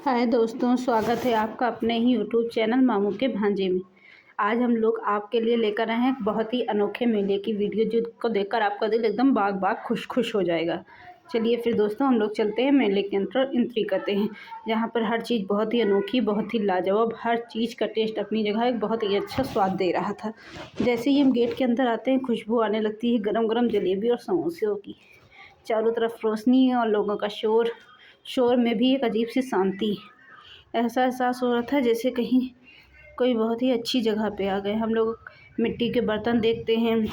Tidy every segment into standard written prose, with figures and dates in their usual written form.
हाय दोस्तों, स्वागत है आपका अपने ही यूट्यूब चैनल मामू के भांजे में। आज हम लोग आपके लिए लेकर आए हैं एक बहुत ही अनोखे मेले की वीडियो, जिसको देखकर आपका दिल एकदम बाग बाग खुश खुश हो जाएगा। चलिए फिर दोस्तों, हम लोग चलते हैं मेले के अंदर एंट्री करते हैं, जहाँ पर हर चीज़ बहुत ही अनोखी, बहुत ही लाजवाब, हर चीज़ का टेस्ट अपनी जगह एक बहुत ही अच्छा स्वाद दे रहा था। जैसे ही हम गेट के अंदर आते हैं, खुशबू आने लगती है गरम गरम जलेबी और समोसों की। चारों तरफ रोशनी और लोगों का शोर, शोर में भी एक अजीब सी शांति। ऐसा एहसास हो रहा था जैसे कहीं कोई बहुत ही अच्छी जगह पे आ गए। हम लोग मिट्टी के बर्तन देखते हैं,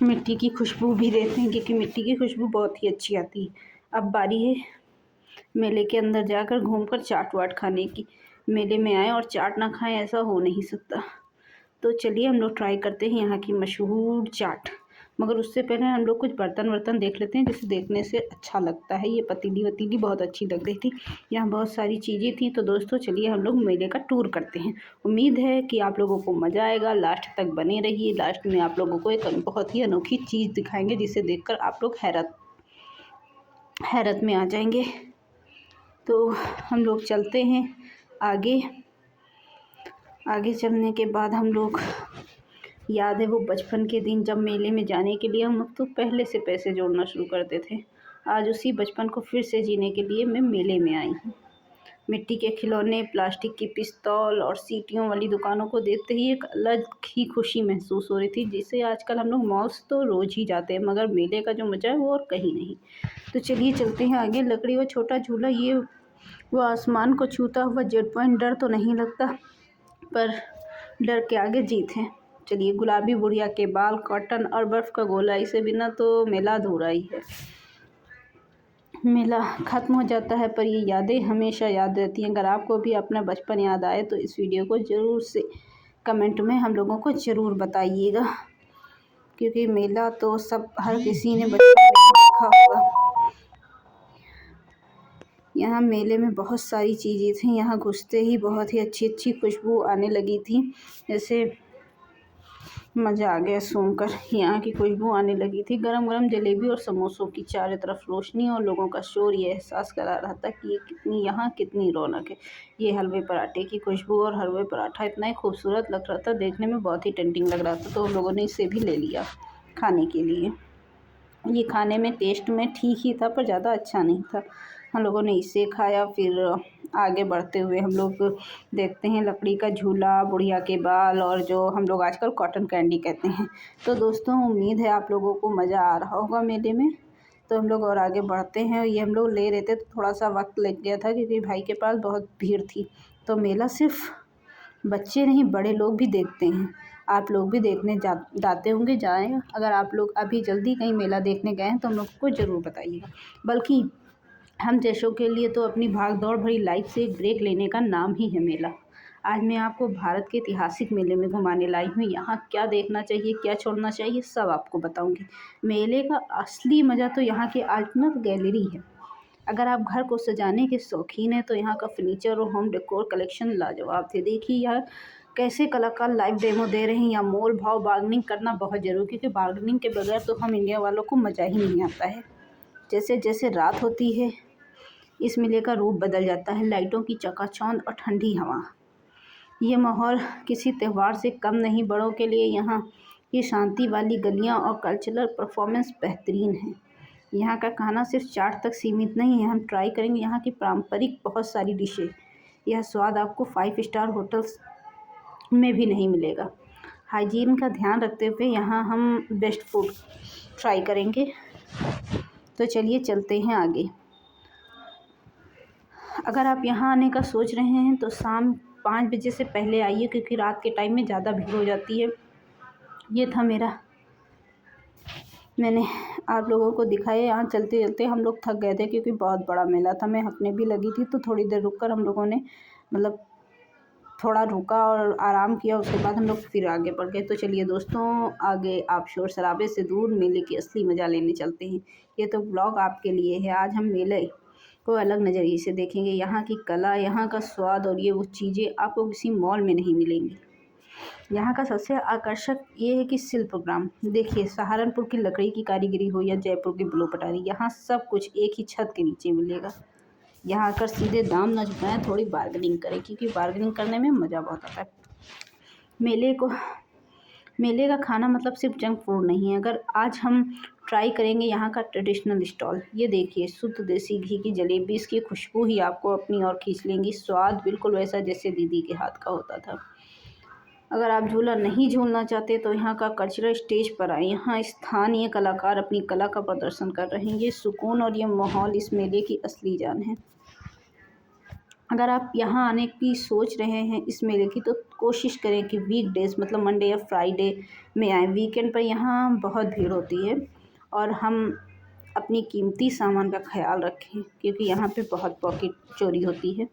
मिट्टी की खुशबू भी देखते हैं, क्योंकि मिट्टी की खुशबू बहुत ही अच्छी आती है। अब बारी है मेले के अंदर जाकर घूमकर चाट वाट खाने की। मेले में आए और चाट ना खाएं, ऐसा हो नहीं सकता। तो चलिए हम लोग ट्राई करते हैं यहाँ की मशहूर चाट। मगर उससे पहले हम लोग कुछ बर्तन वर्तन देख लेते हैं, जिसे देखने से अच्छा लगता है। ये पतीली वतीली बहुत अच्छी लग रही थी, यहाँ बहुत सारी चीज़ें थी। तो दोस्तों चलिए हम लोग मेले का टूर करते हैं। उम्मीद है कि आप लोगों को मज़ा आएगा, लास्ट तक बने रहिए। लास्ट में आप लोगों को एक बहुत ही अनोखी चीज़ दिखाएंगे, जिसे देखकर आप लोग हैरत में आ जाएंगे। तो हम लोग चलते हैं आगे। आगे चलने के बाद हम लोग, याद है वो बचपन के दिन, जब मेले में जाने के लिए हम तो पहले से पैसे जोड़ना शुरू करते थे। आज उसी बचपन को फिर से जीने के लिए मैं मेले में आई हूँ। मिट्टी के खिलौने, प्लास्टिक की पिस्तौल और सीटियों वाली दुकानों को देखते ही एक अलग ही खुशी महसूस हो रही थी, जिसे आजकल हम लोग मॉल्स तो रोज़ ही जाते हैं, मगर मेले का जो मज़ा है वो और कहीं नहीं। तो चलिए चलते हैं आगे। लकड़ी व छोटा झूला, ये वो आसमान को छूता हुआ जेट पॉइंट, डर तो नहीं लगता, पर डर के आगे जीत है। चलिए, गुलाबी बुढ़िया के बाल, कॉटन और बर्फ़ का गोला, इसे बिना तो मेला अधूरा ही है। मेला ख़त्म हो जाता है, पर ये यादें हमेशा याद रहती हैं। अगर आपको भी अपना बचपन याद आए तो इस वीडियो को ज़रूर से कमेंट में हम लोगों को ज़रूर बताइएगा, क्योंकि मेला तो हर किसी ने बचपन में ही देखा होगा। यहाँ मेले में बहुत सारी चीज़ें थी। यहाँ घुसते ही बहुत ही अच्छी अच्छी खुशबू आने लगी थी, जैसे मज़ा आ गया सुनकर। यहाँ की खुशबू आने लगी थी गरम गरम जलेबी और समोसों की। चारों तरफ रोशनी और लोगों का शोर ये एहसास करा रहा था कि यहाँ कितनी रौनक है। ये हलवे पराठे की खुशबू, और हलवे पराठा इतना ही खूबसूरत लग रहा था, देखने में बहुत ही टेम्पटिंग लग रहा था। तो हम लोगों ने इसे भी ले लिया खाने के लिए। ये खाने में, टेस्ट में ठीक ही था, पर ज़्यादा अच्छा नहीं था। हम लोगों ने इसे खाया। फिर आगे बढ़ते हुए हम लोग देखते हैं लकड़ी का झूला, बुढ़िया के बाल, और जो हम लोग आजकल कॉटन कैंडी कहते हैं। तो दोस्तों, उम्मीद है आप लोगों को मज़ा आ रहा होगा मेले में। तो हम लोग और आगे बढ़ते हैं। ये हम लोग ले रहे थे तो थोड़ा सा वक्त लग गया था, क्योंकि भाई के पास बहुत भीड़ थी। तो मेला सिर्फ बच्चे नहीं, बड़े लोग भी देखते हैं। आप लोग भी देखने जाते होंगे, जाएँ। अगर आप लोग अभी जल्दी कहीं मेला देखने गए हैं तो हम लोग को ज़रूर बताइएगा। बल्कि हम जैसों के लिए तो अपनी भाग दौड़ भरी लाइफ से एक ब्रेक लेने का नाम ही है मेला। आज मैं आपको भारत के ऐतिहासिक मेले में घुमाने लाई हूँ। यहाँ क्या देखना चाहिए, क्या छोड़ना चाहिए, सब आपको बताऊँगी। मेले का असली मज़ा तो यहाँ की आर्ट गैलरी है। अगर आप घर को सजाने के शौकीन हैं तो यहाँ का फर्नीचर और होम डेकोर कलेक्शन लाजवाब थे। देखिए यार, कैसे कलाकार लाइव डेमो दे रहे हैं। या मोल भाव बार्गेनिंग करना बहुत ज़रूरी, क्योंकि बार्गेनिंग के बगैर तो हम इंडिया वालों को मज़ा ही नहीं आता है। जैसे जैसे रात होती है, इस मेले का रूप बदल जाता है। लाइटों की चकाचौंध और ठंडी हवा, ये माहौल किसी त्यौहार से कम नहीं। बड़ों के लिए यहाँ की शांति वाली गलियाँ और कल्चरल परफॉर्मेंस बेहतरीन है। यहाँ का खाना सिर्फ चाट तक सीमित नहीं है। हम ट्राई करेंगे यहाँ की पारंपरिक बहुत सारी डिशेज। यह स्वाद आपको 5 स्टार होटल्स में भी नहीं मिलेगा। हाइजीन का ध्यान रखते हुए यहाँ हम बेस्ट फूड ट्राई करेंगे। तो चलिए चलते हैं आगे। अगर आप यहाँ आने का सोच रहे हैं तो शाम 5 बजे से पहले आइए, क्योंकि रात के टाइम में ज़्यादा भीड़ हो जाती है। ये था मैंने आप लोगों को दिखाया। यहाँ चलते चलते हम लोग थक गए थे, क्योंकि बहुत बड़ा मेला था। मैं हकने भी लगी थी, तो थोड़ी देर रुक कर हम लोगों ने थोड़ा रुका और आराम किया। उसके बाद हम लोग फिर आगे बढ़ गए। तो चलिए दोस्तों, आगे आप शोर शराबे से दूर मेले की असली मज़ा लेने चलते हैं। ये तो ब्लॉग आपके लिए है। आज हम मेले को अलग नज़रिए से देखेंगे। यहाँ की कला, यहाँ का स्वाद, और ये वो चीज़ें आपको किसी मॉल में नहीं मिलेंगी। यहाँ का सबसे आकर्षक ये है कि शिल्पग्राम देखिए। सहारनपुर की लकड़ी की कारीगरी हो या जयपुर की ब्लो पटारी, यहाँ सब कुछ एक ही छत के नीचे मिलेगा। यहाँ आकर सीधे दाम ना झुकाएं, थोड़ी बार्गेनिंग करें, क्योंकि बार्गेनिंग करने में मज़ा बहुत आता है। मेले का खाना मतलब सिर्फ जंक फूड नहीं है। अगर आज हम ट्राई करेंगे यहाँ का ट्रेडिशनल स्टॉल, ये देखिए शुद्ध देसी घी की जलेबी, इसकी खुशबू ही आपको अपनी ओर खींच लेंगी। स्वाद बिल्कुल वैसा जैसे दीदी के हाथ का होता था। अगर आप झूला नहीं झूलना चाहते तो यहाँ का कल्चरल स्टेज पर आए। यहाँ स्थानीय कलाकार अपनी कला का प्रदर्शन कर रहे हैं। ये सुकून और ये माहौल इस मेले की असली जान है। अगर आप यहाँ आने की सोच रहे हैं इस मेले की, तो कोशिश करें कि वीकडेज मतलब मंडे या फ्राइडे में आएँ। वीकेंड पर यहाँ बहुत भीड़ होती है और हम अपनी कीमती सामान का ख्याल रखें, क्योंकि यहाँ पे बहुत पॉकेट चोरी होती है।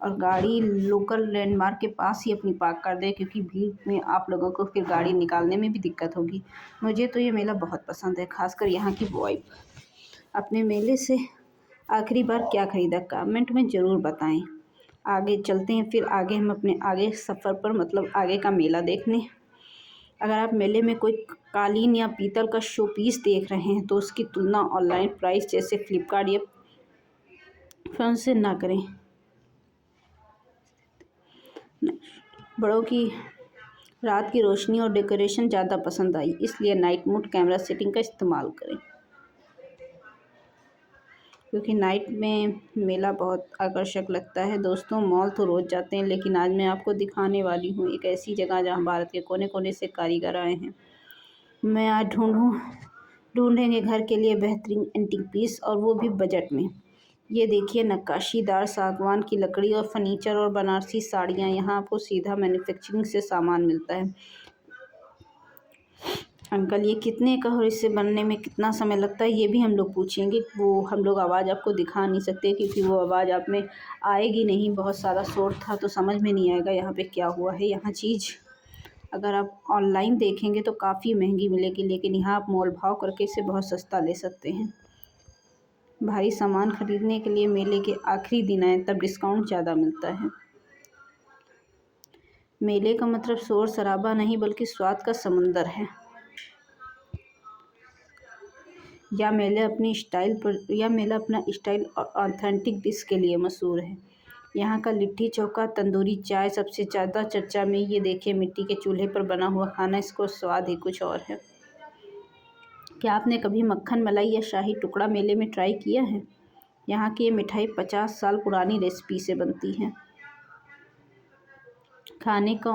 और गाड़ी लोकल लैंडमार्क के पास ही अपनी पार्क कर दें, क्योंकि भीड़ में आप लोगों को फिर गाड़ी निकालने में भी दिक्कत होगी। मुझे तो ये मेला बहुत पसंद है, खासकर यहाँ की वाइब। अपने मेले से आखिरी बार क्या ख़रीदा, कमेंट में ज़रूर बताएं। आगे चलते हैं, फिर आगे हम अपने आगे सफ़र पर मतलब आगे का मेला देखने। अगर आप मेले में कोई कालीन या पीतल का शो पीस देख रहे हैं तो उसकी तुलना ऑनलाइन प्राइस जैसे फ्लिपकार्ट या फोन से ना करें। बड़ों की रात की रोशनी और डेकोरेशन ज़्यादा पसंद आई, इसलिए नाइट मोड कैमरा सेटिंग का इस्तेमाल करें, क्योंकि नाइट में मेला बहुत आकर्षक लगता है। दोस्तों, मॉल तो रोज़ जाते हैं, लेकिन आज मैं आपको दिखाने वाली हूँ एक ऐसी जगह जहाँ भारत के कोने कोने से कारीगर आए हैं। मैं आज ढूंढेंगे घर के लिए बेहतरीन एंटीक पीस, और वो भी बजट में। ये देखिए नक्काशीदार सागवान की लकड़ी और फर्नीचर और बनारसी साड़ियाँ। यहाँ आपको सीधा मैन्युफैक्चरिंग से सामान मिलता है। अंकल ये कितने का और इसे बनने में कितना समय लगता है, ये भी हम लोग पूछेंगे। वो हम लोग आवाज़ आपको दिखा नहीं सकते, क्योंकि वो आवाज़ आप में आएगी नहीं। बहुत सारा शोर था तो समझ में नहीं आएगा यहाँ पे क्या हुआ है। यहाँ चीज़ अगर आप ऑनलाइन देखेंगे तो काफ़ी महंगी मिलेगी, लेकिन यहाँ आप मोल भाव करके इसे बहुत सस्ता ले सकते हैं। भारी सामान खरीदने के लिए मेले के आखिरी दिन आए, तब डिस्काउंट ज़्यादा मिलता है। मेले का मतलब शोर शराबा नहीं, बल्कि स्वाद का समुंदर है। यह मेला अपना स्टाइल और ऑथेंटिक डिश के लिए मशहूर है। यहाँ का लिट्टी चोखा, तंदूरी चाय सबसे ज़्यादा चर्चा में। ये देखिए मिट्टी के चूल्हे पर बना हुआ खाना, इसको स्वाद ही कुछ और है। क्या आपने कभी मक्खन मलाई या शाही टुकड़ा मेले में ट्राई किया है? यहाँ की ये मिठाई 50 साल पुरानी रेसिपी से बनती है। खाने का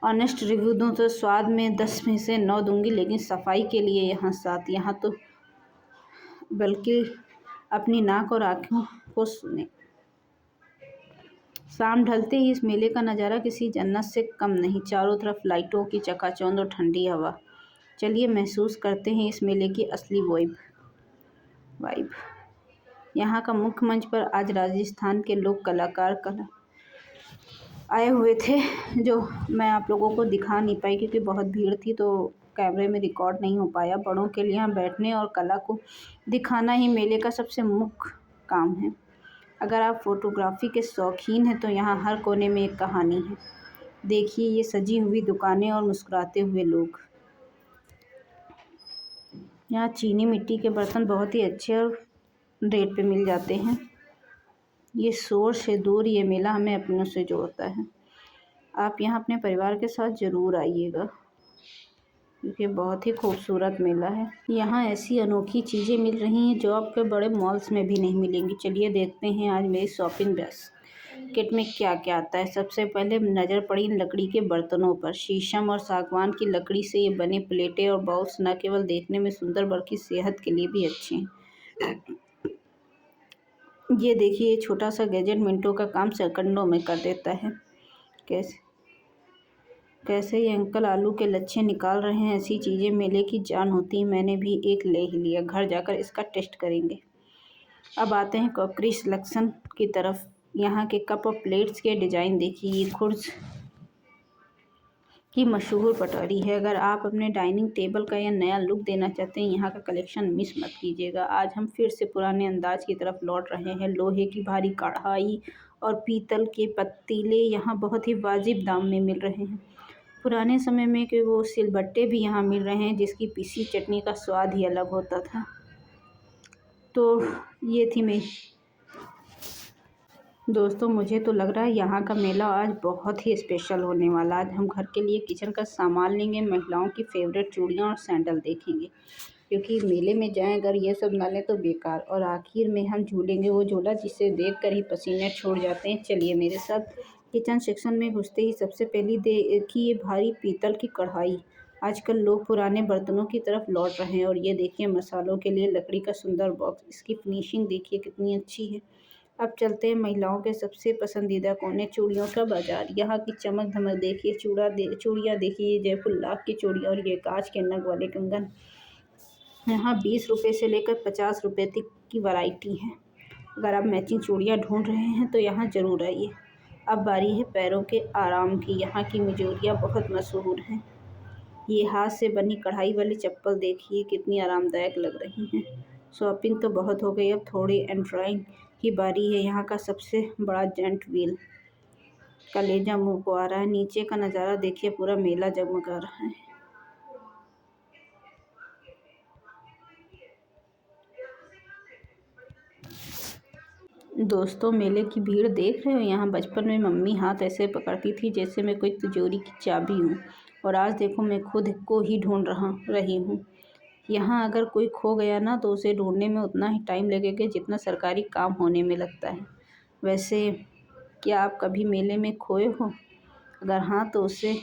ऑनेस्ट रिव्यू दूँ तो स्वाद में 10 में से 9 दूंगी, लेकिन सफाई के लिए यहाँ 7। यहाँ तो बल्कि अपनी नाक और आँखों को सुने। शाम ढलते ही इस मेले का नज़ारा किसी जन्नत से कम नहीं। चारों तरफ लाइटों की चकाचौंध और ठंडी हवा। चलिए महसूस करते हैं इस मेले की असली वाइब। यहाँ का मुख्य मंच पर आज राजस्थान के लोक कलाकार आए हुए थे, जो मैं आप लोगों को दिखा नहीं पाई क्योंकि बहुत भीड़ थी, तो कैमरे में रिकॉर्ड नहीं हो पाया। बड़ों के लिए यहाँ बैठने और कला को दिखाना ही मेले का सबसे मुख्य काम है। अगर आप फोटोग्राफी के शौकीन हैं तो यहाँ हर कोने में एक कहानी है। देखिए ये सजी हुई दुकानें और मुस्कुराते हुए लोग। यहाँ चीनी मिट्टी के बर्तन बहुत ही अच्छे और रेट पे मिल जाते हैं। ये शोर से दूर ये मेला हमें अपनों से जोड़ता है। आप यहाँ अपने परिवार के साथ ज़रूर आइएगा, क्योंकि बहुत ही खूबसूरत मेला है। यहाँ ऐसी अनोखी चीज़ें मिल रही हैं जो आपके बड़े मॉल्स में भी नहीं मिलेंगी। चलिए देखते हैं आज मेरी शॉपिंग बास्केट में क्या क्या आता है। सबसे पहले नज़र पड़ी इन लकड़ी के बर्तनों पर। शीशम और सागवान की लकड़ी से ये बने प्लेटें और बाउल्स न केवल देखने में सुंदर बल्कि सेहत के लिए भी अच्छे हैं। ये देखिए छोटा सा गैजेट मिनटों का काम सेकंडों में कर देता है। कैसे ये अंकल आलू के लच्छे निकाल रहे हैं। ऐसी चीज़ें मेले की जान होती हैं। मैंने भी एक ले ही लिया, घर जाकर इसका टेस्ट करेंगे। अब आते हैं क्रॉकरी सिलेक्शन की तरफ। यहाँ के कप और प्लेट्स के डिज़ाइन देखिए। ये खुर्ज की मशहूर पटोरी है। अगर आप अपने डाइनिंग टेबल का या नया लुक देना चाहते हैं, यहाँ का कलेक्शन मिस मत कीजिएगा। आज हम फिर से पुराने अंदाज की तरफ लौट रहे हैं। लोहे की भारी कढ़ाई और पीतल के पतीले यहाँ बहुत ही वाजिब दाम में मिल रहे हैं। पुराने समय में कि वो सिलबट्टे भी यहाँ मिल रहे हैं, जिसकी पीसी चटनी का स्वाद ही अलग होता था। तो ये थी दोस्तों मुझे तो लग रहा है यहाँ का मेला आज बहुत ही स्पेशल होने वाला है। आज हम घर के लिए किचन का सामान लेंगे, महिलाओं की फेवरेट चूड़ियाँ और सैंडल देखेंगे, क्योंकि मेले में जाएं अगर ये सब ना लें तो बेकार। और आखिर में हम झूलेंगे वो झूला जिसे देखकर ही पसीने छूट जाते हैं। चलिए मेरे साथ। किचन सेक्शन में घुसते ही सबसे पहली देखिए भारी पीतल की कढ़ाई। आजकल लोग पुराने बर्तनों की तरफ लौट रहे हैं। और ये देखिए मसालों के लिए लकड़ी का सुंदर बॉक्स। इसकी फिनिशिंग देखिए कितनी अच्छी है। अब चलते हैं महिलाओं के सबसे पसंदीदा कोने, चूड़ियों का बाजार। यहाँ की चमक धमक देखिए। चूड़ियाँ देखिए, ये जयपुर लाख की चूड़ियाँ और ये कांच के नग वाले कंगन। यहाँ 20 रुपये से लेकर 50 रुपये तक की वैरायटी है। अगर आप मैचिंग चूड़ियाँ ढूंढ रहे हैं तो यहाँ ज़रूर आइए। अब बारी है पैरों के आराम की। यहाँ की मिजोरियाँ बहुत मशहूर हैं। ये हाथ से बनी कढ़ाई वाली चप्पल देखिए कितनी आरामदायक लग रही हैं। शॉपिंग तो बहुत हो गई, अब थोड़ी एंट्रॉइंग की बारी है। यहाँ का सबसे बड़ा जेंट व्हील। कलेजा मुँह को आ रहा है। नीचे का नज़ारा देखिए, पूरा मेला जगमगा रहा है। दोस्तों मेले की भीड़ देख रहे हो। यहाँ बचपन में मम्मी हाथ ऐसे पकड़ती थी जैसे मैं कोई तिजोरी की चाबी हूँ। और आज देखो मैं खुद को ही ढूंढ रही हूँ। यहाँ अगर कोई खो गया ना तो उसे ढूंढने में उतना ही टाइम लगेगा जितना सरकारी काम होने में लगता है। वैसे क्या आप कभी मेले में खोए हो? अगर हाँ तो उसे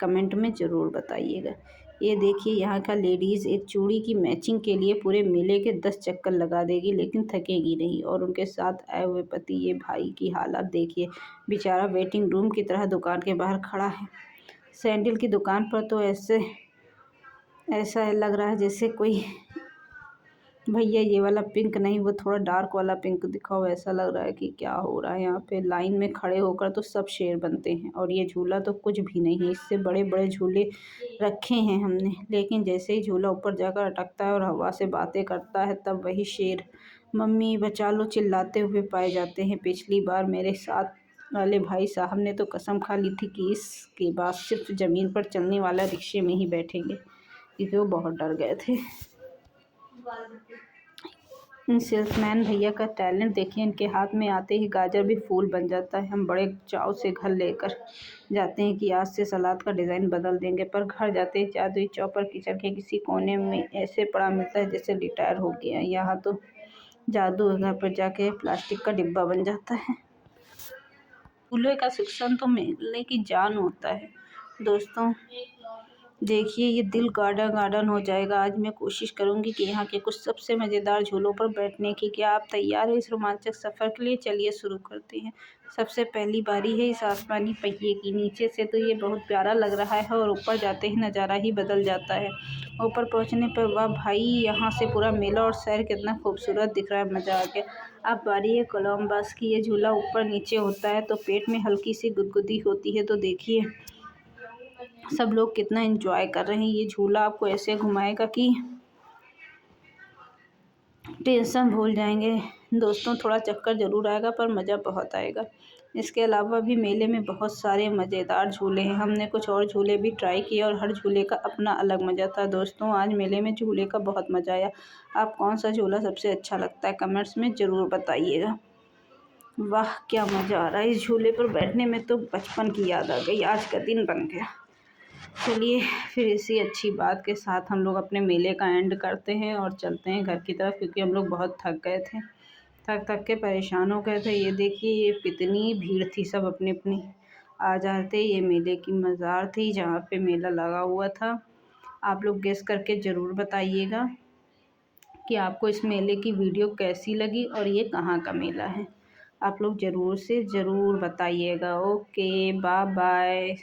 कमेंट में ज़रूर बताइएगा। ये देखिए यहाँ का लेडीज़ एक चूड़ी की मैचिंग के लिए पूरे मेले के 10 चक्कर लगा देगी लेकिन थकेगी नहीं। और उनके साथ आए हुए पति, ये भाई की हालत देखिए, बेचारा वेटिंग रूम की तरह दुकान के बाहर खड़ा है। सैंडल की दुकान पर तो ऐसा लग रहा है जैसे कोई, भैया ये वाला पिंक नहीं, वो थोड़ा डार्क वाला पिंक दिखाओ। ऐसा लग रहा है कि क्या हो रहा है यहाँ पे। लाइन में खड़े होकर तो सब शेर बनते हैं। और ये झूला तो कुछ भी नहीं है, इससे बड़े बड़े झूले रखे हैं हमने, लेकिन जैसे ही झूला ऊपर जाकर अटकता है और हवा से बातें करता है तब वही शेर मम्मी बचा लो चिल्लाते हुए पाए जाते हैं। पिछली बार मेरे साथ वाले भाई साहब ने तो कसम खा ली थी कि इसके बाद सिर्फ ज़मीन पर चलने वाला रिक्शे में ही बैठेंगे, क्योंकि वो बहुत डर गए थे। इन सेल्समैन भैया का टैलेंट देखिए, इनके हाथ में आते ही गाजर भी फूल बन जाता है। हम बड़े चाव से घर लेकर जाते हैं कि आज से सलाद का डिज़ाइन बदल देंगे, पर घर जाते ही जादुई चॉपर किचन के किसी कोने में ऐसे पड़ा मिलता है जैसे रिटायर हो गया। यहाँ तो जादू घर पर जाके प्लास्टिक का डिब्बा बन जाता है। चूल्हे का शिक्षण तो मेले की जान होता है। दोस्तों देखिए ये दिल गार्डन हो जाएगा। आज मैं कोशिश करूंगी कि यहाँ के कुछ सबसे मज़ेदार झूलों पर बैठने की। क्या आप तैयार हैं इस रोमांचक सफ़र के लिए? चलिए शुरू करते हैं। सबसे पहली बारी है इस आसमानी पहिए की। नीचे से तो ये बहुत प्यारा लग रहा है और ऊपर जाते ही नज़ारा ही बदल जाता है। ऊपर पहुँचने पर वाह भाई, यहाँ से पूरा मेला और शहर कितना खूबसूरत दिख रहा है। मज़ा आ गया। अब बारी है कोलंबस की। ये झूला ऊपर नीचे होता है तो पेट में हल्की सी गुदगुदी होती है। तो देखिए सब लोग कितना एंजॉय कर रहे हैं। ये झूला आपको ऐसे घुमाएगा कि टेंशन भूल जाएंगे। दोस्तों थोड़ा चक्कर ज़रूर आएगा पर मज़ा बहुत आएगा। इसके अलावा भी मेले में बहुत सारे मज़ेदार झूले हैं। हमने कुछ और झूले भी ट्राई किए और हर झूले का अपना अलग मज़ा था। दोस्तों आज मेले में झूले का बहुत मज़ा आया। आप कौन सा झूला सबसे अच्छा लगता है कमेंट्स में ज़रूर बताइएगा। वाह क्या मज़ा आ रहा है इस झूले पर बैठने में, तो बचपन की याद आ गई। आज का दिन बन गया। चलिए फिर इसी अच्छी बात के साथ हम लोग अपने मेले का एंड करते हैं और चलते हैं घर की तरफ, क्योंकि हम लोग बहुत थक गए थे। थक के परेशान हो गए थे। ये देखिए ये कितनी भीड़ थी, सब अपनी अपनी आ जाते। ये मेले की मज़ार थी जहाँ पे मेला लगा हुआ था। आप लोग गेस करके ज़रूर बताइएगा कि आपको इस मेले की वीडियो कैसी लगी और ये कहाँ का मेला है। आप लोग ज़रूर से ज़रूर बताइएगा। Okay bye bye.